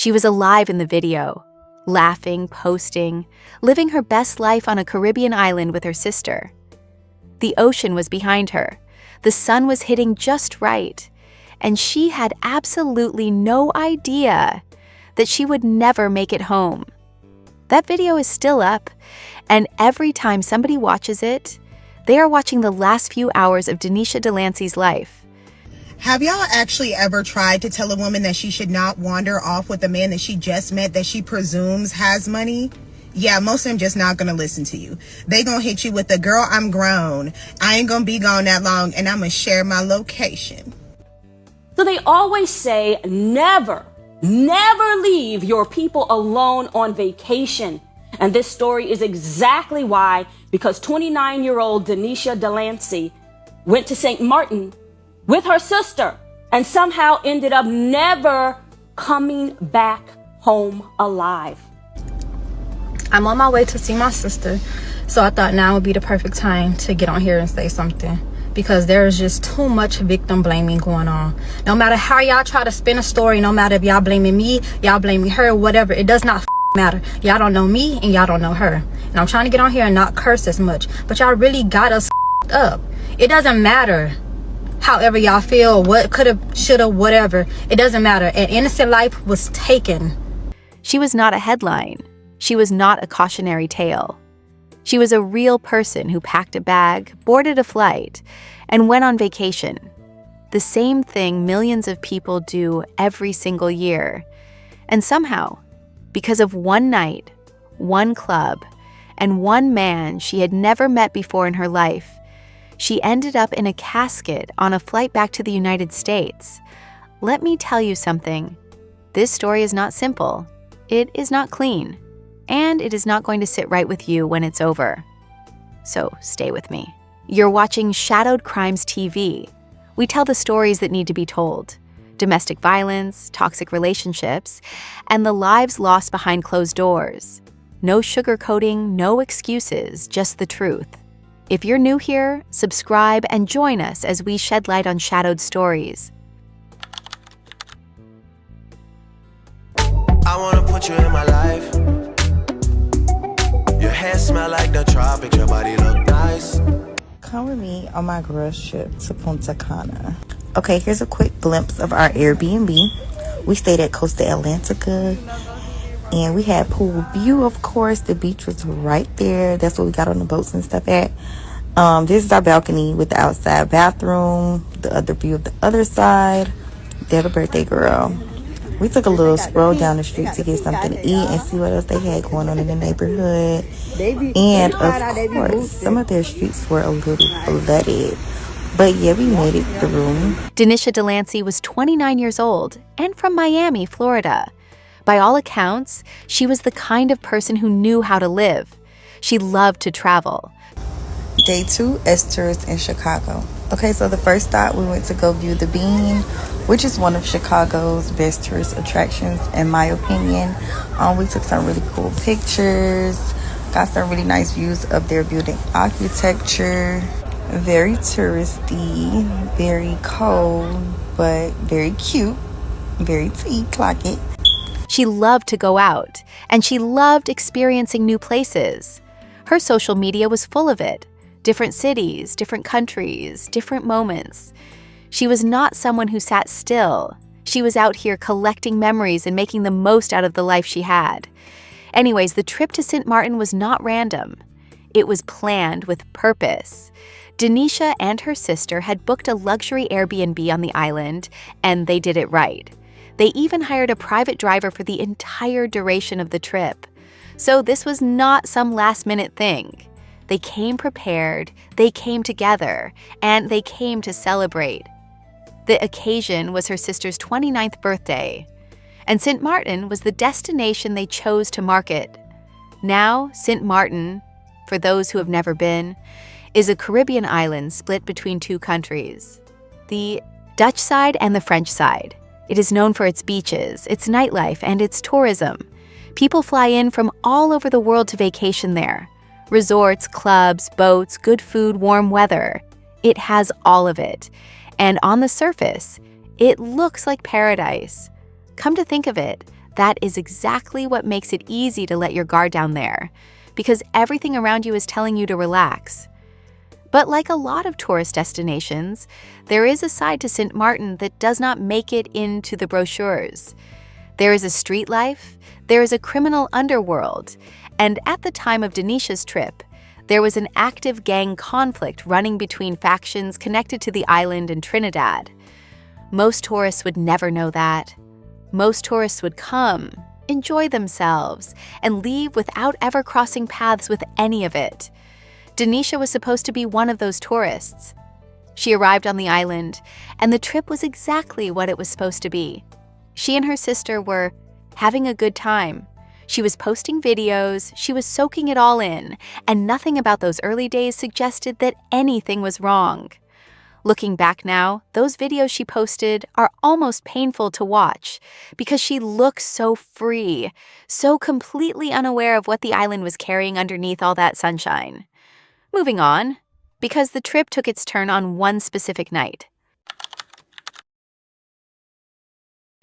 She was alive in the video, laughing, posting, living her best life on a Caribbean island with her sister. The ocean was behind her, the sun was hitting just right, and she had absolutely no idea that she would never make it home. That video is still up, and every time somebody watches it, they are watching the last few hours of Denisha Delancy's life. Have y'all actually ever tried to tell a woman that she should not wander off with a man that she just met that she presumes has money? Yeah, most of them just not gonna listen to you. They gonna hit you with the girl, I'm grown. I ain't gonna be gone that long, and I'm gonna share my location. So they always say, never leave your people alone on vacation. And this story is exactly why, because 29-year-old Denisha Delancy went to St. Martin with her sister and somehow ended up never coming back home alive. I'm on my way to see my sister, so I thought now would be the perfect time to get on here and say something, because there's just too much victim blaming going on. No matter how y'all try to spin a story, no matter if y'all blaming me, y'all blaming her, whatever, it does not matter. Y'all don't know me and y'all don't know her. And I'm trying to get on here and not curse as much, but y'all really got us up. It doesn't matter however y'all feel, what coulda, shoulda, whatever. It doesn't matter. An innocent life was taken. She was not a headline. She was not a cautionary tale. She was a real person who packed a bag, boarded a flight, and went on vacation. The same thing millions of people do every single year. And somehow, because of one night, one club, and one man she had never met before in her life, she ended up in a casket on a flight back to the United States. Let me tell you something. This story is not simple. It is not clean. And it is not going to sit right with you when it's over. So stay with me. You're watching Shadowed Crimes TV. We tell the stories that need to be told. Domestic violence, toxic relationships, and the lives lost behind closed doors. No sugarcoating, no excuses, just the truth. If you're new here, subscribe and join us as we shed light on shadowed stories. I wanna put you in my life. Your hair smell like the tropics, your body look nice. Come with me on my girls trip to Punta Cana. Okay, here's a quick glimpse of our Airbnb. We stayed at Costa Atlantica, and we had pool view, of course. The beach was right there. That's where we got on the boats and stuff at. This is our balcony with the outside bathroom, the other view of the other side. They're the birthday girl. We took a little stroll down the street to get something to eat and see what else they had going on in the neighborhood. And of course, some of their streets were a little flooded. But yeah, we made it through. Denisha Delancy was 29 years old and from Miami, Florida. By all accounts, she was the kind of person who knew how to live. She loved to travel. Day 2 as tourists in Chicago. Okay, so the first stop, we went to go view the Bean, which is one of Chicago's best tourist attractions, in my opinion. We took some really cool pictures, got some really nice views of their building architecture. Very touristy, very cold, but very cute, very tea, clock it. She loved to go out, and she loved experiencing new places. Her social media was full of it. Different cities, different countries, different moments. She was not someone who sat still. She was out here collecting memories and making the most out of the life she had. Anyways, the trip to St. Martin was not random. It was planned with purpose. Denisha and her sister had booked a luxury Airbnb on the island, and they did it right. They even hired a private driver for the entire duration of the trip. So this was not some last-minute thing. They came prepared, they came together, and they came to celebrate. The occasion was her sister's 29th birthday, and St. Martin was the destination they chose to market. Now, St. Martin, for those who have never been, is a Caribbean island split between two countries, the Dutch side and the French side. It is known for its beaches, its nightlife, and its tourism. People fly in from all over the world to vacation there. Resorts, clubs, boats, good food, warm weather. It has all of it. And on the surface, it looks like paradise. Come to think of it, That is exactly what makes it easy to let your guard down there, because everything around you is telling you to relax. But like a lot of tourist destinations, there is a side to St. Martin that does not make it into the brochures. There is a street life, there is a criminal underworld, and at the time of Denisha's trip, there was an active gang conflict running between factions connected to the island and Trinidad. Most tourists would never know that. Most tourists would come, enjoy themselves, and leave without ever crossing paths with any of it. Denisha was supposed to be one of those tourists. She arrived on the island, and the trip was exactly what it was supposed to be. She and her sister were having a good time. She was posting videos, she was soaking it all in, and nothing about those early days suggested that anything was wrong. Looking back now, those videos she posted are almost painful to watch because she looks so free, so completely unaware of what the island was carrying underneath all that sunshine. Moving on, because the trip took its turn on one specific night.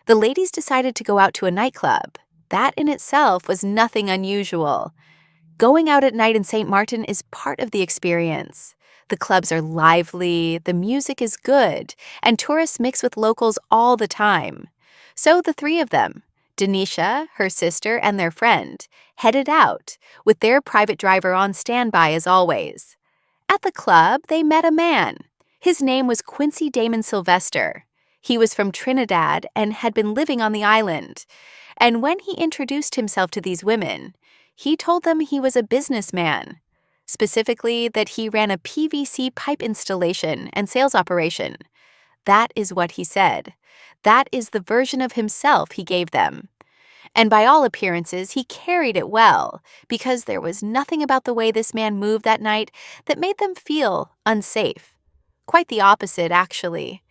The ladies decided to go out to a nightclub. That in itself was nothing unusual. Going out at night in St. Martin is part of the experience. The clubs are lively, the music is good, and tourists mix with locals all the time. So the three of them, Denisha, her sister, and their friend, headed out, with their private driver on standby as always. At the club, they met a man. His name was Quincy Damon Sylvester. He was from Trinidad and had been living on the island. And when he introduced himself to these women, he told them he was a businessman. Specifically, that he ran a PVC pipe installation and sales operation. That is what he said. That is the version of himself he gave them. And by all appearances, he carried it well, because there was nothing about the way this man moved that night that made them feel unsafe. Quite the opposite, actually.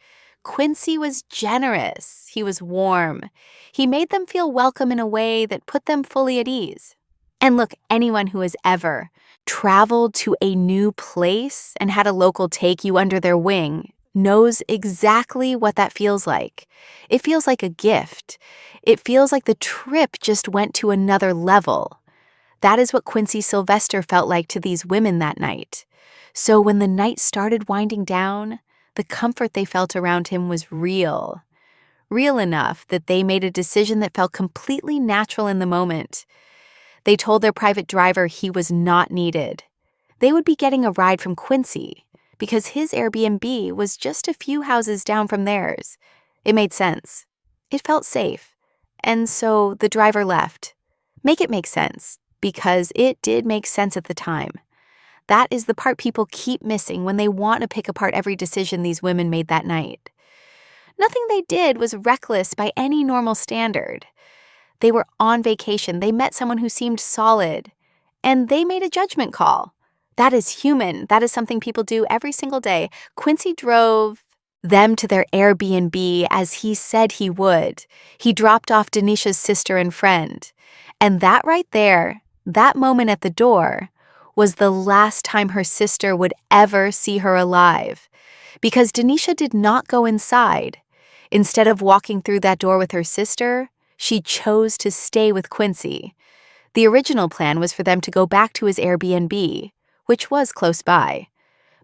Quincy was generous. He was warm. He made them feel welcome in a way that put them fully at ease. And look, anyone who has ever traveled to a new place and had a local take you under their wing knows exactly what that feels like. It feels like a gift. It feels like the trip just went to another level. That is what Quincy Sylvester felt like to these women that night. So when the night started winding down, the comfort they felt around him was real. Real enough that they made a decision that felt completely natural in the moment. They told their private driver he was not needed. They would be getting a ride from Quincy because his Airbnb was just a few houses down from theirs. It made sense. It felt safe. And so the driver left. Make it make sense, because it did make sense at the time. That is the part people keep missing when they want to pick apart every decision these women made that night. Nothing they did was reckless by any normal standard. They were on vacation, they met someone who seemed solid, and they made a judgment call. That is human. That is something people do every single day. Quincy drove them to their Airbnb as he said he would. He dropped off Denisha's sister and friend. And that right there, that moment at the door, was the last time her sister would ever see her alive. Because Denisha did not go inside. Instead of walking through that door with her sister, she chose to stay with Quincy. The original plan was for them to go back to his Airbnb, which was close by.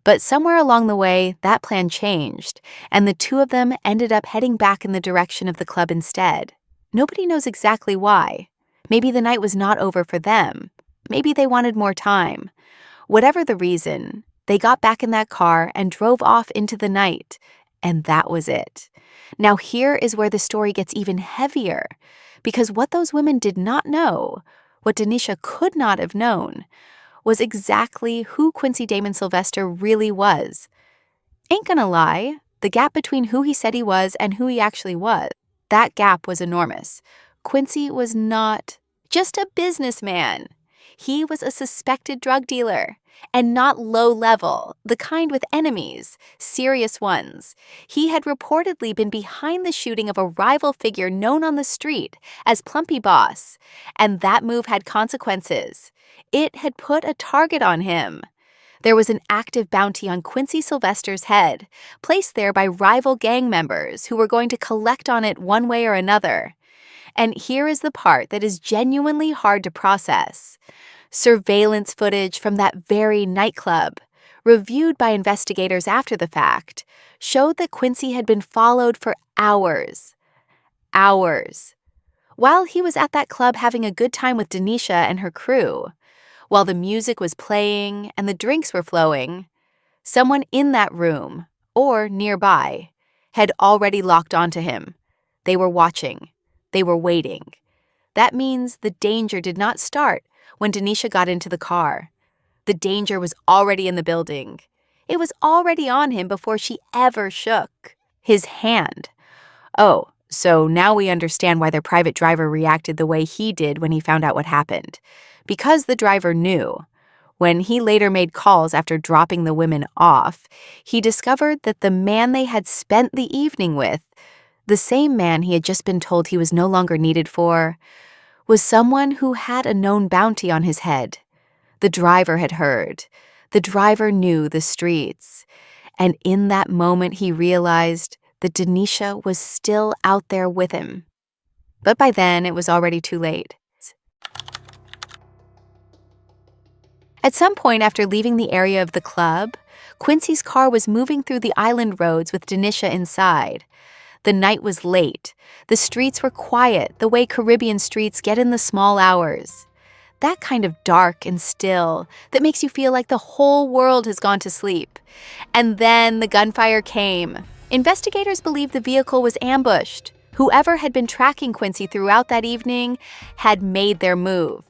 But somewhere along the way, that plan changed, and the two of them ended up heading back in the direction of the club instead. Nobody knows exactly why. Maybe the night was not over for them. Maybe they wanted more time. Whatever the reason, they got back in that car and drove off into the night, and that was it. Now here is where the story gets even heavier, because what those women did not know, what Denisha could not have known, was exactly who Quincy Damon Sylvester really was. Ain't gonna lie, the gap between who he said he was and who he actually was, that gap was enormous. Quincy was not just a businessman. He was a suspected drug dealer, and not low level, the kind with enemies, serious ones. He had reportedly been behind the shooting of a rival figure known on the street as Plumpy Boss, and that move had consequences. It had put a target on him. There was an active bounty on Quincy Sylvester's head, placed there by rival gang members who were going to collect on it one way or another. And here is the part that is genuinely hard to process. Surveillance footage from that very nightclub, reviewed by investigators after the fact, showed that Quincy had been followed for hours. Hours. While he was at that club having a good time with Denisha and her crew, while the music was playing and the drinks were flowing, someone in that room, or nearby, had already locked onto him. They were watching. They were waiting. That means the danger did not start when Denisha got into the car. The danger was already in the building. It was already on him before she ever shook his hand. Oh, so now we understand why their private driver reacted the way he did when he found out what happened. Because the driver knew. When he later made calls after dropping the women off, he discovered that the man they had spent the evening with, the same man he had just been told he was no longer needed for, was someone who had a known bounty on his head. The driver had heard. The driver knew the streets. And in that moment, he realized that Denisha was still out there with him. But by then, it was already too late. At some point after leaving the area of the club, Quincy's car was moving through the island roads with Denisha inside. The night was late. The streets were quiet, the way Caribbean streets get in the small hours. That kind of dark and still that makes you feel like the whole world has gone to sleep. And then the gunfire came. Investigators believe the vehicle was ambushed. Whoever had been tracking Quincy throughout that evening had made their move.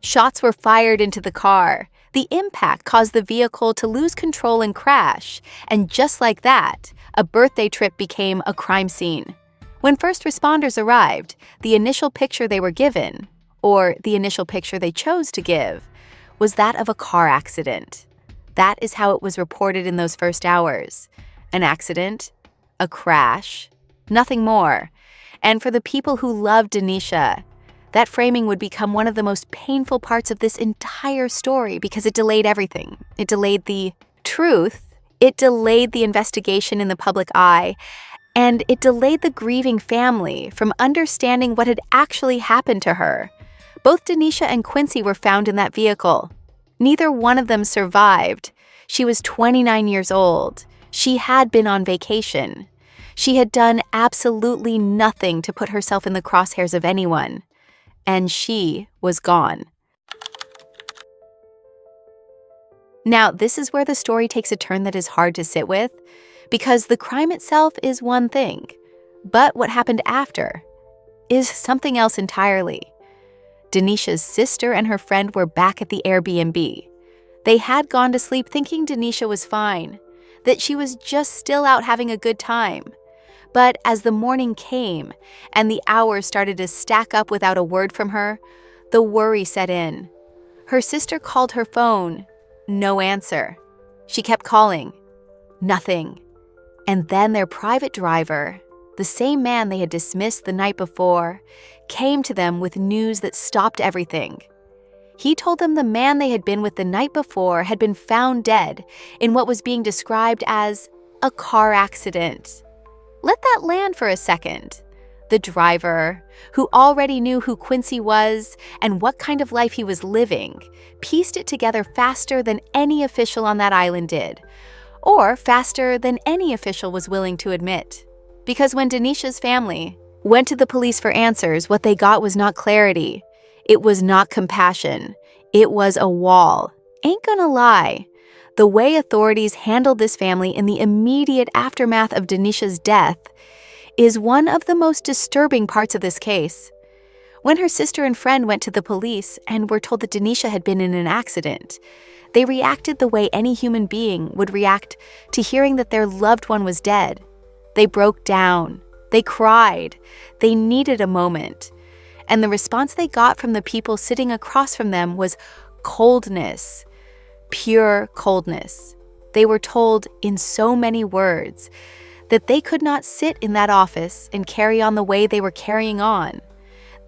Shots were fired into the car. The impact caused the vehicle to lose control and crash. And just like that, a birthday trip became a crime scene. When first responders arrived, the initial picture they were given, or the initial picture they chose to give, was that of a car accident. That is how it was reported in those first hours. An accident, a crash, nothing more. And for the people who loved Denisha, that framing would become one of the most painful parts of this entire story because it delayed everything. It delayed the truth, it delayed the investigation in the public eye, and it delayed the grieving family from understanding what had actually happened to her. Both Denisha and Quincy were found in that vehicle. Neither one of them survived. She was 29 years old. She had been on vacation. She had done absolutely nothing to put herself in the crosshairs of anyone. And she was gone. Now, this is where the story takes a turn that is hard to sit with, because the crime itself is one thing, but what happened after is something else entirely. Denisha's sister and her friend were back at the Airbnb. They had gone to sleep thinking Denisha was fine, that she was just still out having a good time. But as the morning came and the hours started to stack up without a word from her, the worry set in. Her sister called her phone. No answer. She kept calling. Nothing. And then their private driver, the same man they had dismissed the night before, came to them with news that stopped everything. He told them the man they had been with the night before had been found dead in what was being described as a car accident. Let that land for a second. The driver, who already knew who Quincy was and what kind of life he was living, pieced it together faster than any official on that island did, or faster than any official was willing to admit. Because when Denisha's family went to the police for answers, what they got was not clarity. It was not compassion. It was a wall. Ain't gonna lie. The way authorities handled this family in the immediate aftermath of Denisha's death is one of the most disturbing parts of this case. When her sister and friend went to the police and were told that Denisha had been in an accident, they reacted the way any human being would react to hearing that their loved one was dead. They broke down. They cried. They needed a moment. And the response they got from the people sitting across from them was coldness. Pure coldness. They were told in so many words that they could not sit in that office and carry on the way they were carrying on,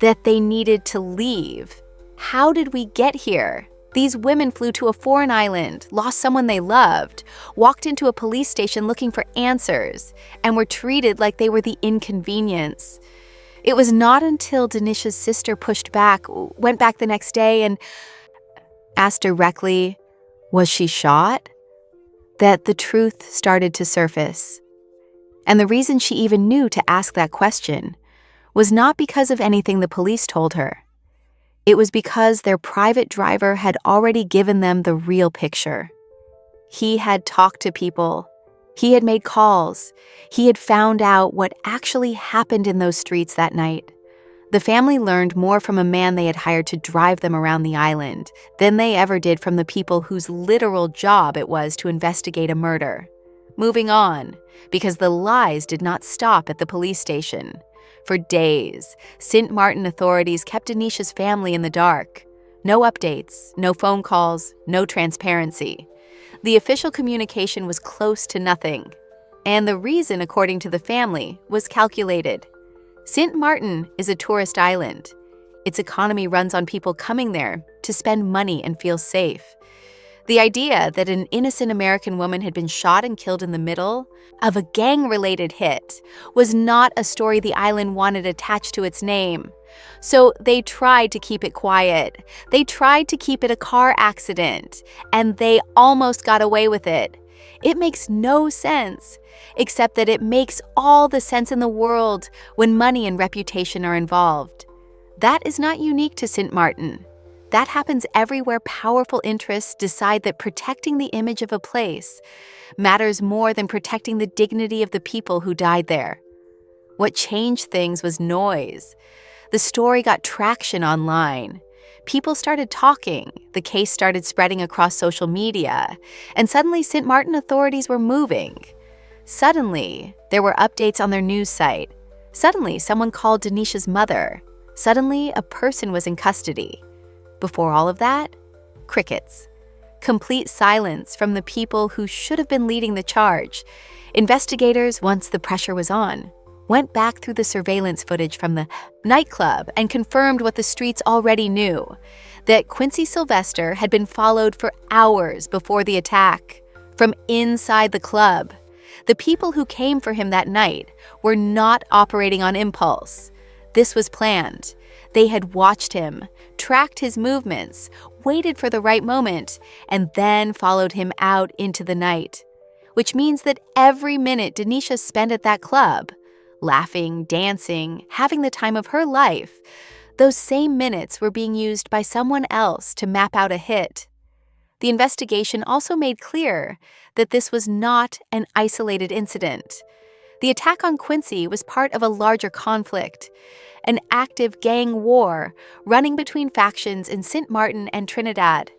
that they needed to leave. How did we get here? These women flew to a foreign island, lost someone they loved, walked into a police station looking for answers, and were treated like they were the inconvenience. It was not until Denisha's sister went back the next day and asked directly, was she shot? That the truth started to surface. And the reason she even knew to ask that question was not because of anything the police told her. It was because their private driver had already given them the real picture. He had talked to people. He had made calls. He had found out what actually happened in those streets that night. The family learned more from a man they had hired to drive them around the island than they ever did from the people whose literal job it was to investigate a murder. Moving on, because the lies did not stop at the police station. For days, St. Martin authorities kept Denisha's family in the dark. No updates, no phone calls, no transparency. The official communication was close to nothing. And the reason, according to the family, was calculated. St. Martin is a tourist island. Its economy runs on people coming there to spend money and feel safe. The idea that an innocent American woman had been shot and killed in the middle of a gang-related hit was not a story the island wanted attached to its name. So they tried to keep it quiet. They tried to keep it a car accident, and they almost got away with it. It makes no sense, except that it makes all the sense in the world when money and reputation are involved. That is not unique to St. Martin. That happens everywhere powerful interests decide that protecting the image of a place matters more than protecting the dignity of the people who died there. What changed things was noise. The story got traction online. People started talking, the case started spreading across social media, and suddenly St. Martin authorities were moving. Suddenly, there were updates on their news site. Suddenly, someone called Denisha's mother. Suddenly, a person was in custody. Before all of that, crickets. Complete silence from the people who should have been leading the charge. Investigators, once the pressure was on, went back through the surveillance footage from the nightclub and confirmed what the streets already knew, that Quincy Sylvester had been followed for hours before the attack, from inside the club. The people who came for him that night were not operating on impulse. This was planned. They had watched him, tracked his movements, waited for the right moment, and then followed him out into the night. Which means that every minute Denisha spent at that club, laughing, dancing, having the time of her life, those same minutes were being used by someone else to map out a hit. The investigation also made clear that this was not an isolated incident. The attack on Quincy was part of a larger conflict, an active gang war running between factions in St. Martin and Trinidad.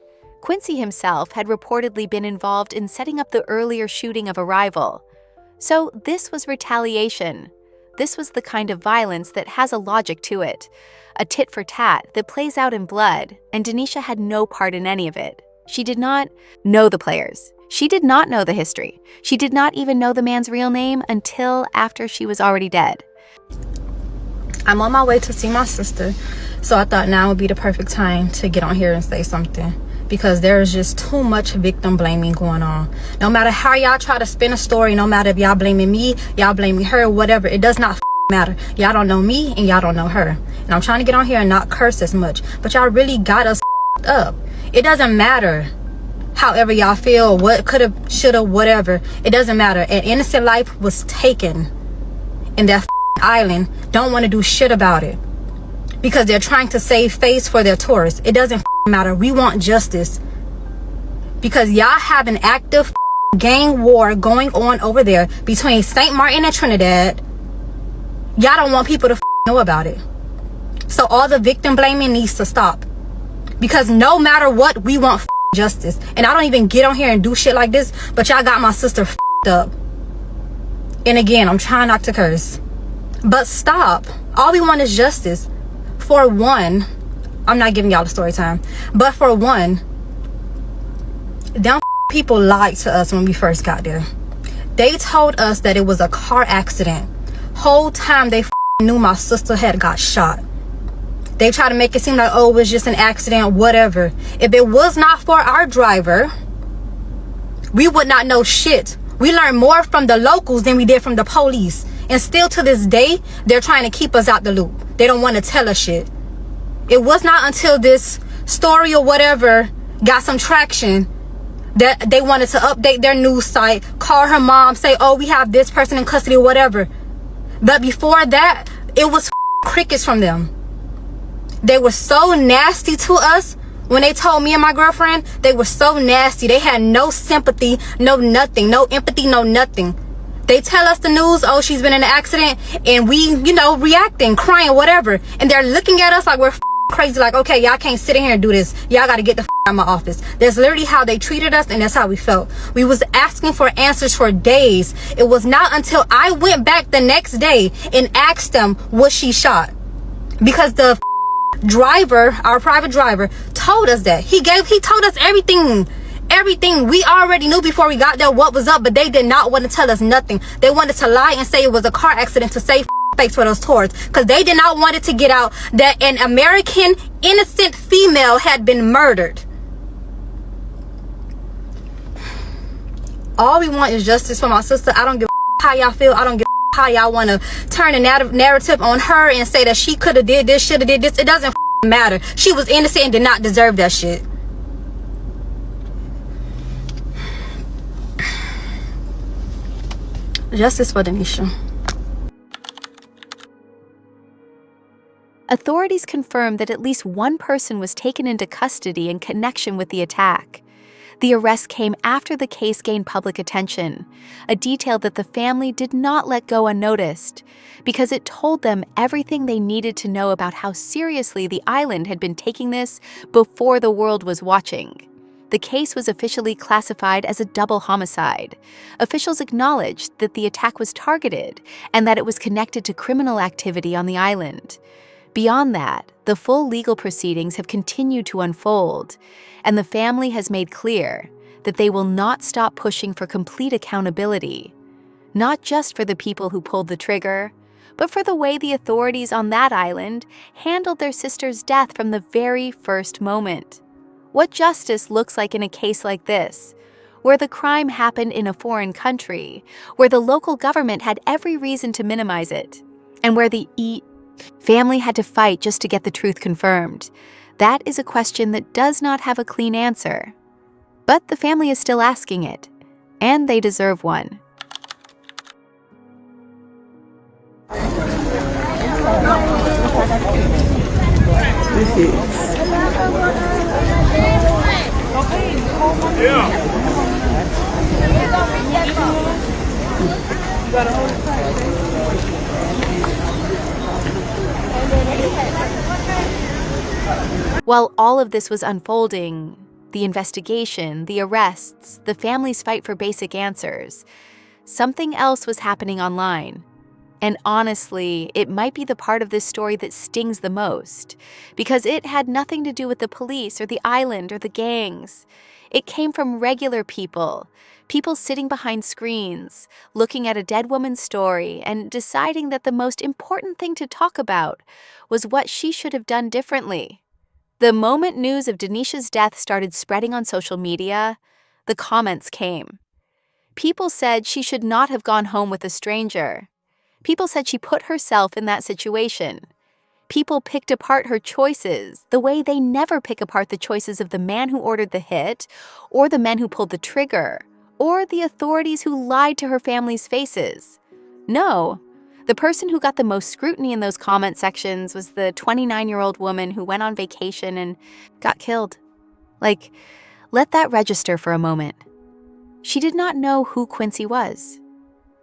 Quincy himself had reportedly been involved in setting up the earlier shooting of a rival. So this was retaliation. This was the kind of violence that has a logic to it, a tit for tat that plays out in blood, and Denisha had no part in any of it. She did not know the players. She did not know the history. She did not even know the man's real name until after she was already dead. I'm on my way to see my sister, so I thought now would be the perfect time to get on here and say something, because there is just too much victim blaming going on. No matter how y'all try to spin a story, no matter if y'all blaming me, y'all blaming her, whatever, it does not matter. Y'all don't know me and y'all don't know her. And I'm trying to get on here and not curse as much, but y'all really got us up. It doesn't matter however y'all feel, what coulda, shoulda, whatever. It doesn't matter. An innocent life was taken in that island. Don't want to do shit about it because they're trying to save face for their tourists. It doesn't matter. We want justice because y'all have an active gang war going on over there between St. Martin and Trinidad. Y'all don't want people to know about it. So all the victim blaming needs to stop, because no matter what, we want justice. And I don't even get on here and do shit like this, but y'all got my sister up. And again, I'm trying not to curse, but stop. All we want is justice. For one, I'm not giving y'all the story time, but for one, them people lied to us when we first got there. They told us that it was a car accident. Whole time they knew my sister had got shot. They tried to make it seem like, oh, it was just an accident, whatever. If it was not for our driver, we would not know shit. We learned more from the locals than we did from the police. And still to this day, they're trying to keep us out the loop. They don't want to tell us shit. It was not until this story or whatever got some traction that they wanted to update their news site, call her mom, say, oh, we have this person in custody or whatever. But before that, it was crickets from them. They were so nasty to us. When they told me and my girlfriend, they were so nasty. They had no sympathy, no nothing, no empathy, no nothing. They tell us the news, oh, she's been in an accident, and we, you know, reacting, crying, whatever. And they're looking at us like we're crazy, like, okay, y'all can't sit in here and do this. Y'all got to get the out of my office. That's literally how they treated us, and that's how we felt. We was asking for answers for days. It was not until I went back the next day and asked them, was she shot? Because the driver, our private driver, told us that. He told us everything. Everything we already knew before we got there what was up, but they did not want to tell us nothing. They wanted to lie and say it was a car accident to save face for those tourists, because they did not want it to get out that an American innocent female had been murdered. All we want is justice for my sister. I don't give a how y'all feel. I don't give a how y'all want to turn a narrative on her and say that she could have did this, should have did this. It doesn't matter. She was innocent and did not deserve that shit. Justice for Denisha. Authorities confirmed that at least one person was taken into custody in connection with the attack. The arrest came after the case gained public attention, a detail that the family did not let go unnoticed, because it told them everything they needed to know about how seriously the island had been taking this before the world was watching. The case was officially classified as a double homicide. Officials acknowledged that the attack was targeted and that it was connected to criminal activity on the island. Beyond that, the full legal proceedings have continued to unfold, and the family has made clear that they will not stop pushing for complete accountability, not just for the people who pulled the trigger, but for the way the authorities on that island handled their sister's death from the very first moment. What justice looks like in a case like this, where the crime happened in a foreign country, where the local government had every reason to minimize it, and where the family had to fight just to get the truth confirmed. That is a question that does not have a clean answer. But the family is still asking it, and they deserve one. While all of this was unfolding, the investigation, the arrests, the family's fight for basic answers, something else was happening online. And honestly, it might be the part of this story that stings the most, because it had nothing to do with the police or the island or the gangs. It came from regular people sitting behind screens, looking at a dead woman's story and deciding that the most important thing to talk about was what she should have done differently. The moment news of Denisha's death started spreading on social media, the comments came. People said she should not have gone home with a stranger. People said she put herself in that situation. People picked apart her choices the way they never pick apart the choices of the man who ordered the hit, or the men who pulled the trigger, or the authorities who lied to her family's faces. No, the person who got the most scrutiny in those comment sections was the 29-year-old woman who went on vacation and got killed. Like, let that register for a moment. She did not know who Quincy was.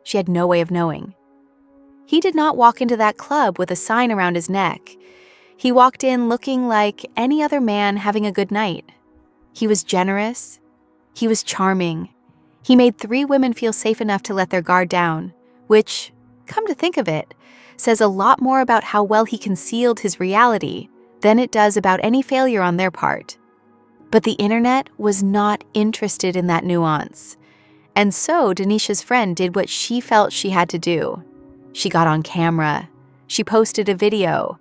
She had no way of knowing. He did not walk into that club with a sign around his neck. He walked in looking like any other man having a good night. He was generous. He was charming. He made 3 women feel safe enough to let their guard down, which, come to think of it, says a lot more about how well he concealed his reality than it does about any failure on their part. But the internet was not interested in that nuance. And so Denisha's friend did what she felt she had to do. She got on camera, she posted a video,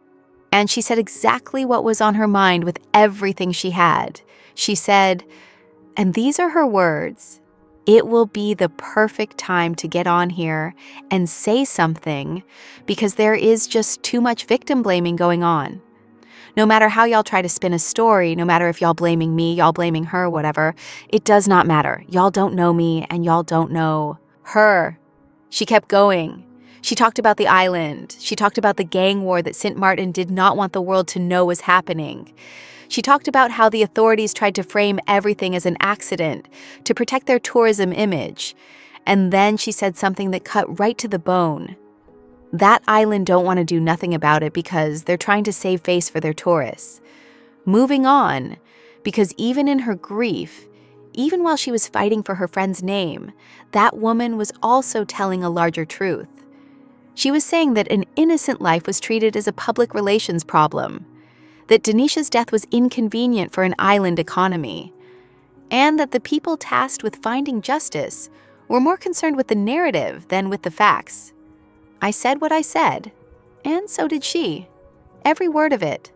and she said exactly what was on her mind with everything she had. She said, and these are her words, it will be the perfect time to get on here and say something because there is just too much victim blaming going on. No matter how y'all try to spin a story, no matter if y'all blaming me, y'all blaming her, whatever, it does not matter. Y'all don't know me and y'all don't know her. She kept going. She talked about the island. She talked about the gang war that St. Martin did not want the world to know was happening. She talked about how the authorities tried to frame everything as an accident to protect their tourism image. And then she said something that cut right to the bone. That island don't want to do nothing about it because they're trying to save face for their tourists. Moving on, because even in her grief, even while she was fighting for her friend's name, that woman was also telling a larger truth. She was saying that an innocent life was treated as a public relations problem, that Denisha's death was inconvenient for an island economy, and that the people tasked with finding justice were more concerned with the narrative than with the facts. I said what I said, and so did she. Every word of it.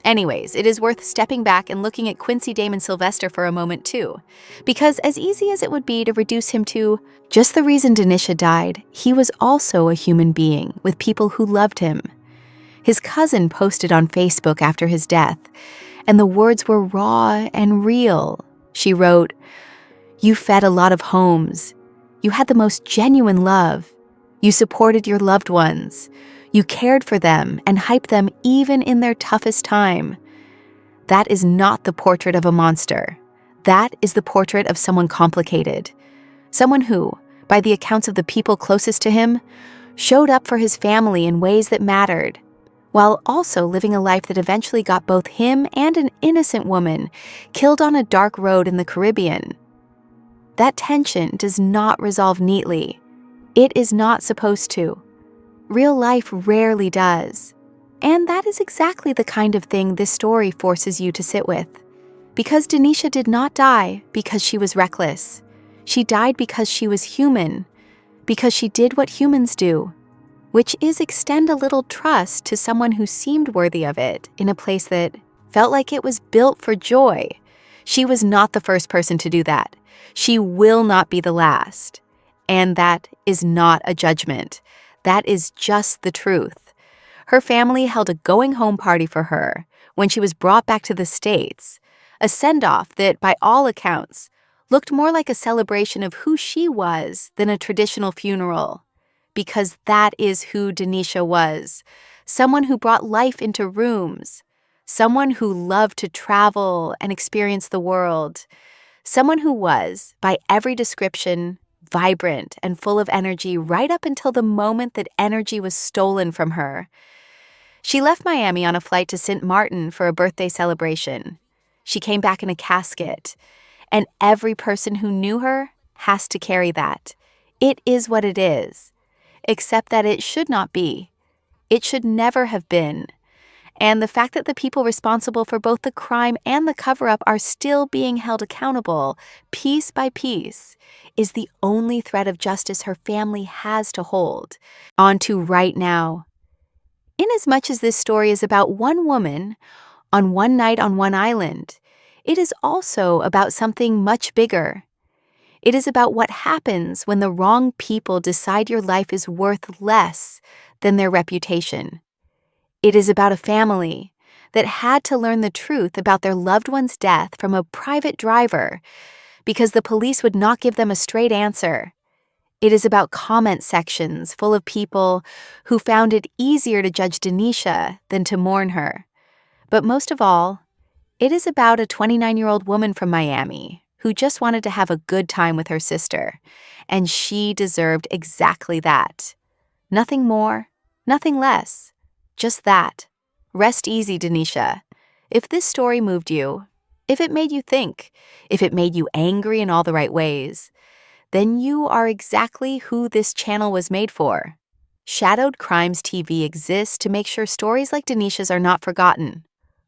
Anyways, it is worth stepping back and looking at Quincy Damon Sylvester for a moment too, because as easy as it would be to reduce him to just the reason Denisha died, he was also a human being with people who loved him. His cousin posted on Facebook after his death, and the words were raw and real. She wrote, "You fed a lot of homes. You had the most genuine love. You supported your loved ones. You cared for them and hyped them even in their toughest time. That is not the portrait of a monster. That is the portrait of someone complicated. Someone who, by the accounts of the people closest to him, showed up for his family in ways that mattered, while also living a life that eventually got both him and an innocent woman killed on a dark road in the Caribbean. That tension does not resolve neatly. It is not supposed to. Real life rarely does. And that is exactly the kind of thing this story forces you to sit with. Because Denisha did not die because she was reckless. She died because she was human. Because she did what humans do, which is extend a little trust to someone who seemed worthy of it in a place that felt like it was built for joy. She was not the first person to do that. She will not be the last. And that is not a judgment. That is just the truth. Her family held a going-home party for her when she was brought back to the States, a send-off that, by all accounts, looked more like a celebration of who she was than a traditional funeral. Because that is who Denisha was, someone who brought life into rooms, someone who loved to travel and experience the world, someone who was, by every description, vibrant and full of energy right up until the moment that energy was stolen from her. She left Miami on a flight to St. Martin for a birthday celebration. She came back in a casket, and every person who knew her has to carry that. It is what it is. Except that it should not be. It should never have been. And the fact that the people responsible for both the crime and the cover-up are still being held accountable, piece by piece, is the only thread of justice her family has to hold on to right now. Inasmuch as this story is about one woman on one night on one island, it is also about something much bigger. It is about what happens when the wrong people decide your life is worth less than their reputation. It is about a family that had to learn the truth about their loved one's death from a private driver because the police would not give them a straight answer. It is about comment sections full of people who found it easier to judge Denisha than to mourn her. But most of all, it is about a 29-year-old woman from Miami who just wanted to have a good time with her sister, and she deserved exactly that. Nothing more, nothing less, just that. Rest easy, Denisha. If this story moved you, if it made you think, if it made you angry in all the right ways, then you are exactly who this channel was made for. Shadowed Crimes TV exists to make sure stories like Denisha's are not forgotten,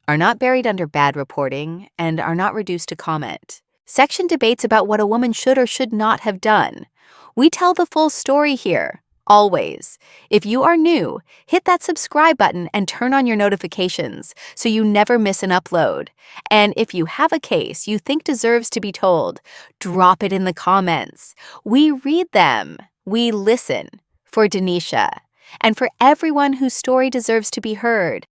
are not buried under bad reporting, and are not reduced to comment. Section debates about what a woman should or should not have done. We tell the full story here, Always. If you are new, hit that subscribe button and turn on your notifications so you never miss an upload. And if you have a case you think deserves to be told, drop it in the comments. We read them. We listen. For Denisha. And for everyone whose story deserves to be heard.